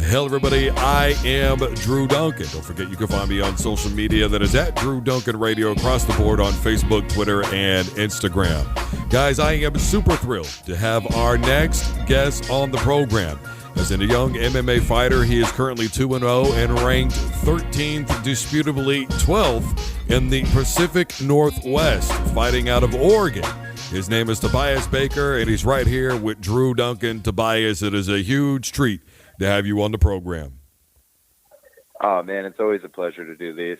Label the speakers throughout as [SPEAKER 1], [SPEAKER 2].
[SPEAKER 1] Hello, everybody. I am Drew Duncan. Don't forget you can find me on social media. That is at Drew Duncan Radio across the board on Facebook, Twitter, and Instagram. Guys, I am super thrilled to have our next guest on the program. As in a young MMA fighter, he is currently 2-0 and ranked 13th, disputably 12th in the Pacific Northwest, fighting out of Oregon. His name is Tobias Baker, and he's right here with Drew Duncan. Tobias, it is a huge treat to have you on the program.
[SPEAKER 2] Oh, man, it's always a pleasure to do these.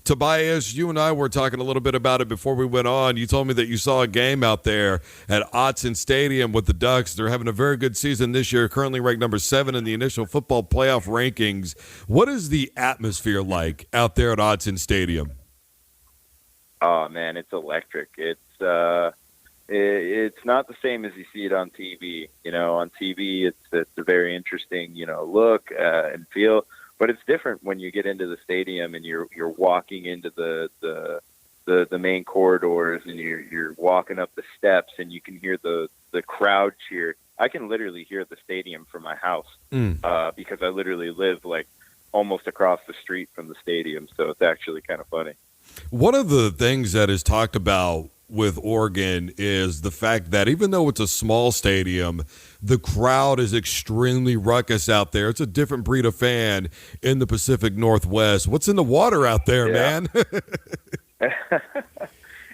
[SPEAKER 1] Tobias, you and I were talking a little bit about it before we went on. You told me that you saw a game out there at Autzen Stadium with the Ducks. They're having a very good season this year, currently ranked number 7 in the initial football playoff rankings. What is the atmosphere like out there at Autzen Stadium?
[SPEAKER 2] Oh, man, it's electric. It's not the same as you see it on TV. You know, on TV, it's a very interesting, look and feel. But it's different when you get into the stadium and you're walking into the main corridors and you're walking up the steps and you can hear the crowd cheer. I can literally hear the stadium from my house because I literally live like almost across the street from the stadium. So it's actually kind of funny.
[SPEAKER 1] One of the things that is talked about with Oregon is the fact that even though it's a small stadium, the crowd is extremely ruckus out there. It's a different breed of fan in the Pacific Northwest. What's in the water out there, man?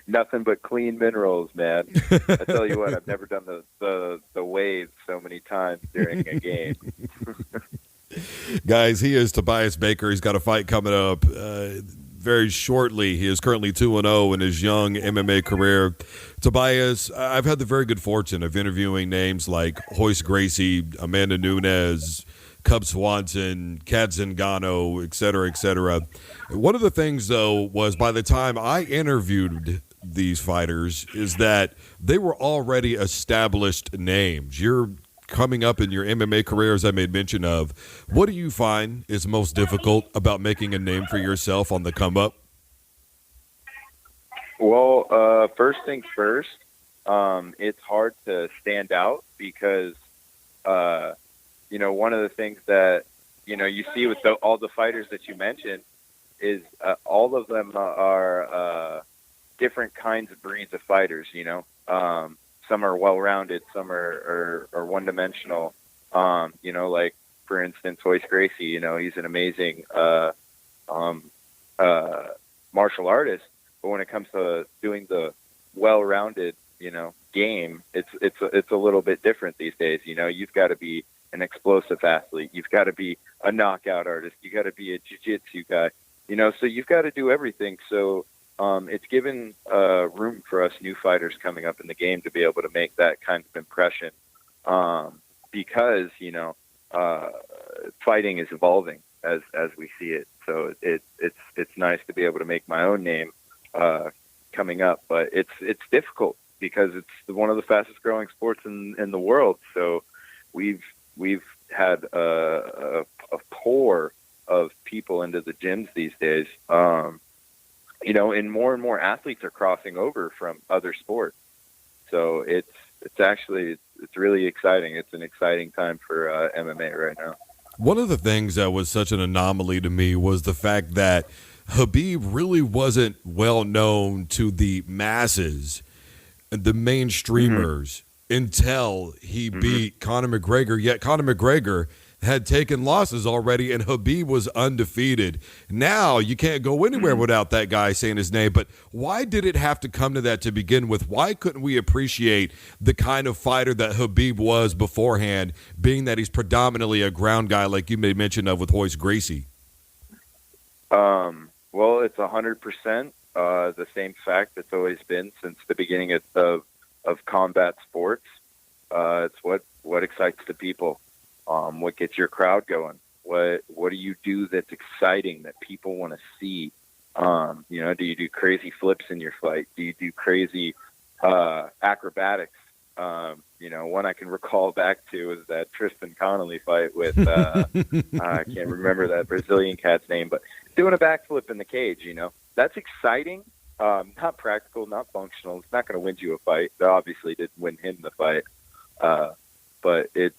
[SPEAKER 2] Nothing but clean minerals, man. I tell you what, I've never done the waves so many times during a game.
[SPEAKER 1] Guys, he is Tobias Baker. He's got a fight coming up very shortly. He is currently 2-0 in his young MMA career. Tobias, I've had the very good fortune of interviewing names like Royce Gracie, Amanda Nunes, Cub Swanson, Kat Zingano, et cetera, et cetera. One of the things, though, was by the time I interviewed these fighters is that they were already established names. You're coming up in your MMA career, as I made mention of. What do you find is most difficult about making a name for yourself on the come up?
[SPEAKER 2] Well, first things first, it's hard to stand out because, one of the things that, you see with all the fighters that you mentioned is all of them are different kinds of breeds of fighters, Some are well-rounded, some are one-dimensional. Like, for instance, Royce Gracie, he's an amazing martial artist. But when it comes to doing the well-rounded, game, it's a little bit different these days. You've got to be an explosive athlete. You've got to be a knockout artist. You got to be a jiu-jitsu guy. So you've got to do everything. So it's given room for us new fighters coming up in the game to be able to make that kind of impression because, fighting is evolving as we see it. So it's nice to be able to make my own name coming up, but it's difficult because it's one of the fastest growing sports in the world. So we've had a pour of people into the gyms these days. And more athletes are crossing over from other sports. So it's really exciting. It's an exciting time for MMA right now.
[SPEAKER 1] One of the things that was such an anomaly to me was the fact that Khabib really wasn't well known to the masses, the mainstreamers, until he beat Conor McGregor. Yet Conor McGregor had taken losses already, and Khabib was undefeated. Now you can't go anywhere without that guy saying his name. But why did it have to come to that to begin with? Why couldn't we appreciate the kind of fighter that Khabib was beforehand, being that he's predominantly a ground guy like you made mention of with Royce Gracie?
[SPEAKER 2] Well, it's 100% the same fact that's always been since the beginning of combat sports. It's what excites the people. What gets your crowd going? What do you do that's exciting that people want to see? Do you do crazy flips in your fight? Do you do crazy acrobatics? One I can recall back to is that Tristan Connolly fight with I can't remember that Brazilian cat's name, but doing a backflip in the cage. That's exciting. Not practical, not functional. It's not going to win you a fight. It obviously didn't win him the fight, but it's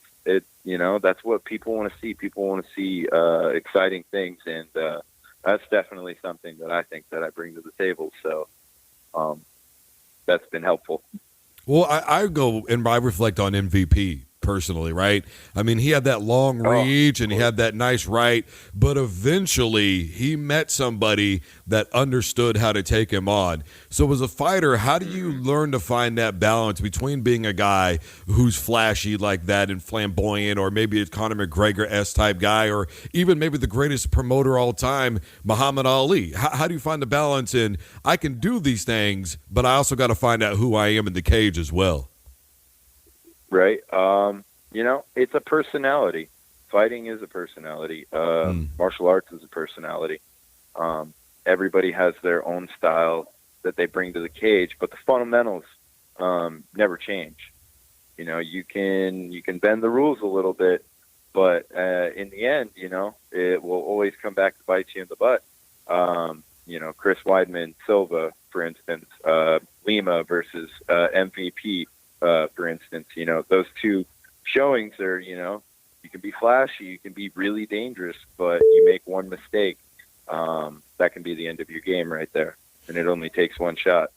[SPEAKER 2] that's what people want to see. People want to see exciting things, and that's definitely something that I think that I bring to the table. So that's been helpful.
[SPEAKER 1] Well, I go and I reflect on MVP personally, right? I mean, he had that long reach and he had that nice right, but eventually he met somebody that understood how to take him on. So as a fighter, how do you learn to find that balance between being a guy who's flashy like that and flamboyant, or maybe a Conor McGregor-esque type guy, or even maybe the greatest promoter all time, Muhammad Ali? How do you find the balance in, I can do these things, but I also got to find out who I am in the cage as well?
[SPEAKER 2] Right. It's a personality. Fighting is a personality. Martial arts is a personality. Everybody has their own style that they bring to the cage, but the fundamentals never change. You can bend the rules a little bit, but in the end, it will always come back to bite you in the butt. Chris Weidman, Silva, for instance, Lima versus MVP. For instance, those two showings are, you can be flashy, you can be really dangerous, but you make one mistake, that can be the end of your game right there. And it only takes one shot.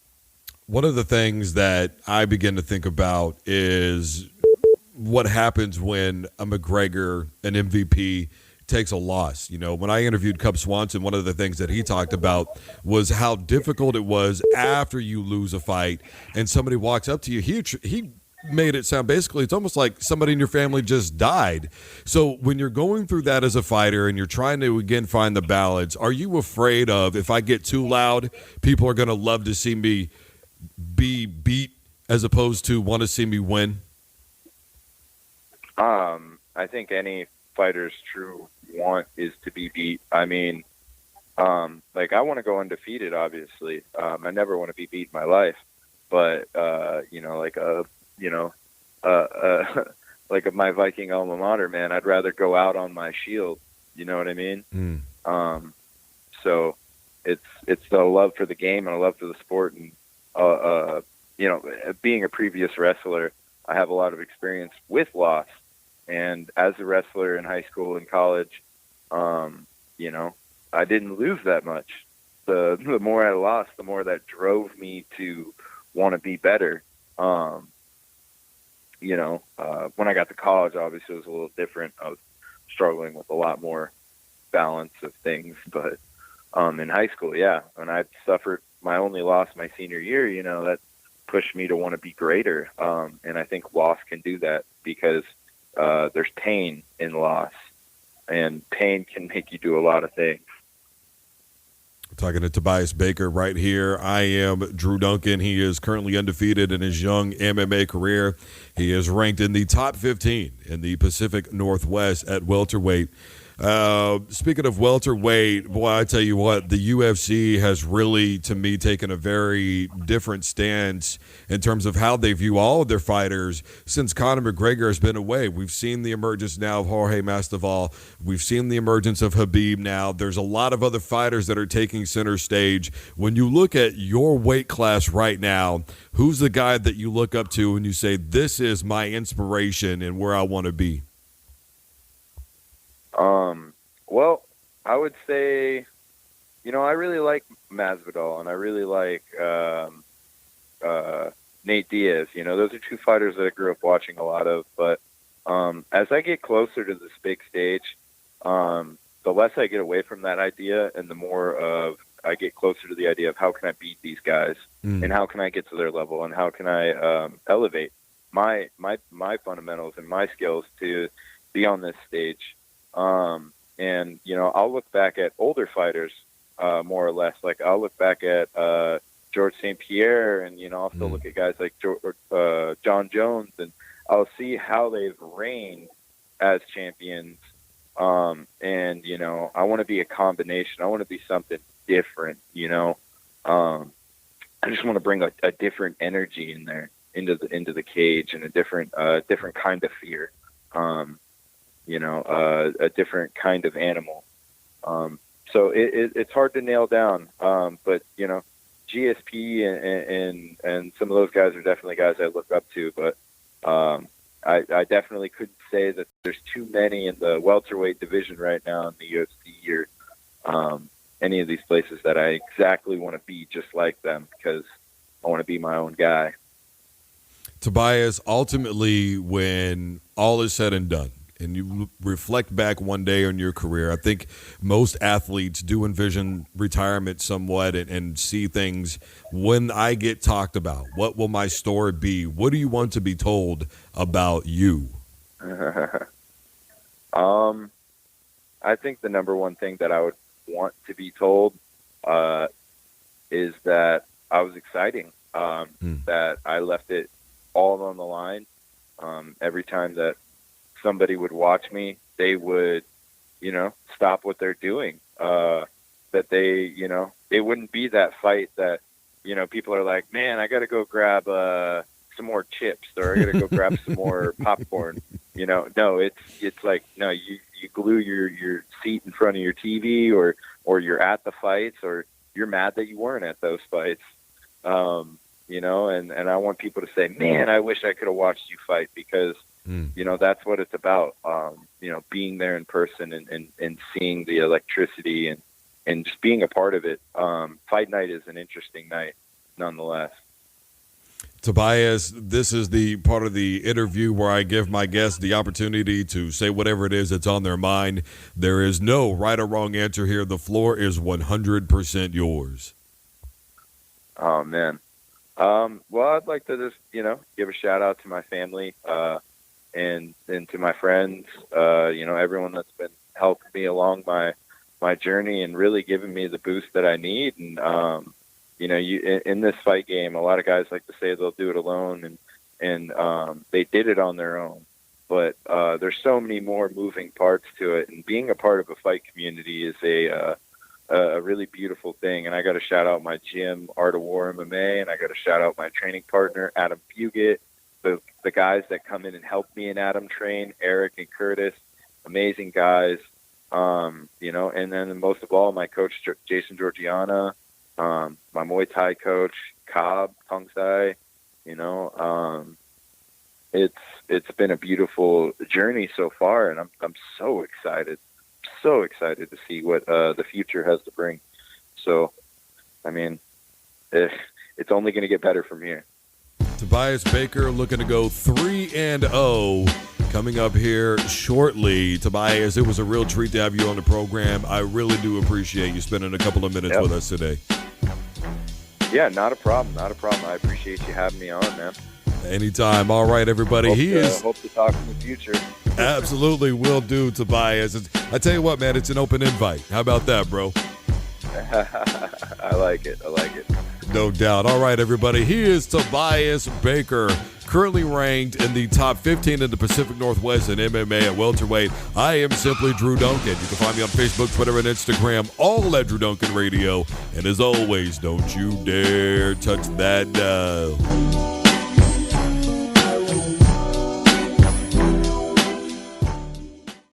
[SPEAKER 1] One of the things that I begin to think about is what happens when a McGregor, an MVP, takes a loss. When I interviewed Cub Swanson, one of the things that he talked about was how difficult it was after you lose a fight and somebody walks up to you. He made it sound basically it's almost like somebody in your family just died. So when you're going through that as a fighter and you're trying to again find the balance, are you afraid of, if I get too loud, people are going to love to see me be beat as opposed to want to see me win?
[SPEAKER 2] I think any fighter's true want is to be beat. I mean, I want to go undefeated, obviously. I never want to be beat in my life, but like my Viking alma mater, man, I'd rather go out on my shield. You know what I mean? So it's the love for the game and a love for the sport, and being a previous wrestler, I have a lot of experience with loss. And as a wrestler in high school and college, I didn't lose that much. The more I lost, the more that drove me to want to be better. When I got to college, obviously it was a little different. I was struggling with a lot more balance of things. But in high school, yeah, when I suffered my only loss my senior year, that pushed me to want to be greater. And I think loss can do that because there's pain in loss, and pain can make you do a lot of things.
[SPEAKER 1] Talking to Tobias Baker right here. I am Drew Duncan. He is currently undefeated in his young MMA career. He is ranked in the top 15 in the Pacific Northwest at welterweight. Speaking of welterweight, boy, I tell you what, the UFC has really, to me, taken a very different stance in terms of how they view all of their fighters since Conor McGregor has been away. We've seen the emergence now of Jorge Masvidal. We've seen the emergence of Khabib now. There's a lot of other fighters that are taking center stage. When you look at your weight class right now, who's the guy that you look up to and you say, this is my inspiration and where I want to be?
[SPEAKER 2] Well, I would say, I really like Masvidal, and I really like Nate Diaz. Those are two fighters that I grew up watching a lot of. But as I get closer to this big stage, the less I get away from that idea, and the more of I get closer to the idea of how can I beat these guys, and how can I get to their level, and how can I elevate my fundamentals and my skills to be on this stage. And, I'll look back at older fighters, more or less. Like I'll look back at, George St. Pierre, and, I'll still look at guys like John Jones, and I'll see how they've reigned as champions. And, I want to be a combination. I want to be something different, I just want to bring a different energy in there into the cage, and a different kind of fear. A different kind of animal. So it's hard to nail down. But, GSP and some of those guys are definitely guys I look up to. But, I definitely couldn't say that there's too many in the welterweight division right now in the UFC or any of these places that I exactly want to be just like them, because I want to be my own guy.
[SPEAKER 1] Tobias, ultimately, when all is said and done, and you reflect back one day on your career, I think most athletes do envision retirement somewhat and see things. When I get talked about, what will my story be? What do you want to be told about you?
[SPEAKER 2] I think the number one thing that I would want to be told is that I was exciting, that I left it all on the line. Every time that somebody would watch me, they would, stop what they're doing. That they, it wouldn't be that fight that, people are like, man, I got to go grab some more chips, or I got to go grab some more popcorn. No, it's like, no, you glue your seat in front of your TV, or you're at the fights, or you're mad that you weren't at those fights. And I want people to say, man, I wish I could have watched you fight, because that's what it's about. Being there in person and seeing the electricity and just being a part of it. Fight night is an interesting night, nonetheless.
[SPEAKER 1] Tobias, this is the part of the interview where I give my guests the opportunity to say whatever it is that's on their mind. There is no right or wrong answer here. The floor is 100% yours.
[SPEAKER 2] Oh, man. Well, I'd like to just, give a shout out to my family, and to my friends, everyone that's been helping me along my journey and really giving me the boost that I need. And, in this fight game, a lot of guys like to say they'll do it alone, and they did it on their own. But there's so many more moving parts to it, and being a part of a fight community is a really beautiful thing. And I got to shout out my gym, Art of War MMA, and I got to shout out my training partner, Adam Puget, the guys that come in and help me and Adam train, Eric and Curtis, amazing guys. And then most of all, my coach, Jason Georgiana, my Muay Thai coach, Cobb Tongsai. It's been a beautiful journey so far, and I'm so excited to see what the future has to bring. So, I mean, it's only going to get better from here.
[SPEAKER 1] Tobias Baker looking to go 3-0 coming up here shortly. Tobias, it was a real treat to have you on the program. I really do appreciate you spending a couple of minutes with us today.
[SPEAKER 2] Yeah, not a problem. I appreciate you having me on, man.
[SPEAKER 1] Anytime. All right, everybody.
[SPEAKER 2] Hope to talk in the future.
[SPEAKER 1] Absolutely will do, Tobias. I tell you what, man, it's an open invite. How about that, bro?
[SPEAKER 2] I like it.
[SPEAKER 1] No doubt. All right, everybody. He is Tobias Baker, currently ranked in the top 15 in the Pacific Northwest in MMA at welterweight. I am simply Drew Duncan. You can find me on Facebook, Twitter, and Instagram, all at Drew Duncan Radio. And as always, don't you dare touch that dial.